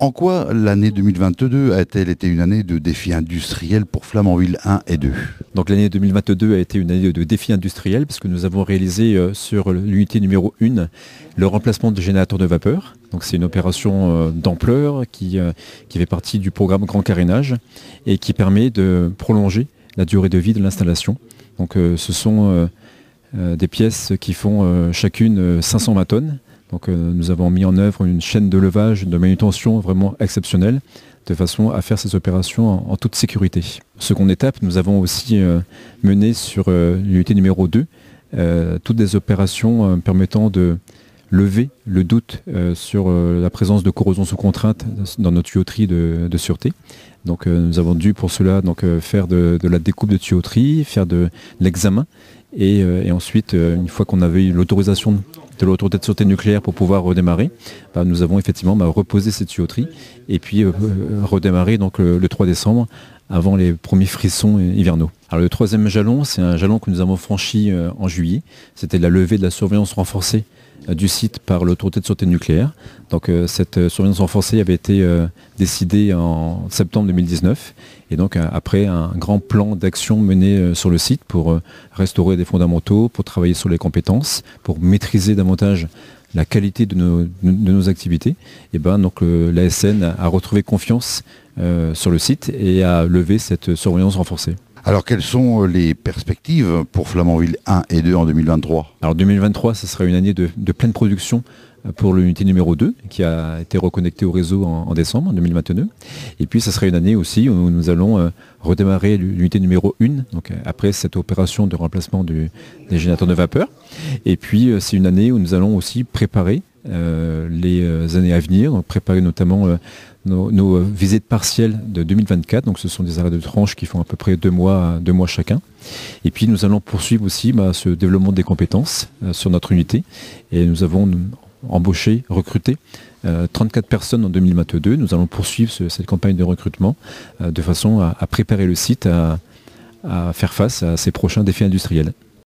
En quoi l'année 2022 a-t-elle été une année de défis industriels pour Flamanville 1 et 2? Donc l'année 2022 a été une année de défis industriels parce que nous avons réalisé sur l'unité numéro 1 le remplacement de générateurs de vapeur. Donc c'est une opération d'ampleur qui fait partie du programme Grand Carénage et qui permet de prolonger la durée de vie de l'installation. Donc ce sont des pièces qui font chacune 520 tonnes. Donc nous avons mis en œuvre une chaîne de levage, de manutention vraiment exceptionnelle, de façon à faire ces opérations en toute sécurité. Seconde étape, nous avons aussi mené sur l'unité numéro 2 toutes des opérations permettant de lever le doute sur la présence de corrosion sous contrainte dans nos tuyauteries de sûreté. Donc nous avons dû pour cela faire de la découpe de tuyauterie, faire de l'examen et ensuite, une fois qu'on avait eu l'autorisation de l'autorité de sûreté nucléaire pour pouvoir redémarrer, nous avons effectivement reposé cette tuyauterie et puis redémarrer le 3 décembre avant les premiers frissons hivernaux. Alors le troisième jalon, c'est un jalon que nous avons franchi en juillet. C'était la levée de la surveillance renforcée du site par l'autorité de sûreté nucléaire. Donc cette surveillance renforcée avait été décidée en septembre 2019 et donc après un grand plan d'action mené sur le site pour restaurer des fondamentaux, pour travailler sur les compétences, pour maîtriser davantage la qualité de nos activités, et l'ASN a retrouvé confiance sur le site et a levé cette surveillance renforcée. Alors quelles sont les perspectives pour Flamanville 1 et 2 en 2023? Alors 2023, ce sera une année de pleine production pour l'unité numéro 2 qui a été reconnectée au réseau en décembre 2022. Et puis ça sera une année aussi où nous allons redémarrer l'unité numéro 1, donc après cette opération de remplacement des générateurs de vapeur. Et puis c'est une année où nous allons aussi préparer les années à venir, donc préparer notamment nos visites partielles de 2024. Donc ce sont des arrêts de tranche qui font à peu près 2 mois chacun. Et puis nous allons poursuivre aussi ce développement des compétences sur notre unité. Et nous avons embauché, recruté 34 personnes en 2022. Nous allons poursuivre cette campagne de recrutement de façon à préparer le site à faire face à ces prochains défis industriels.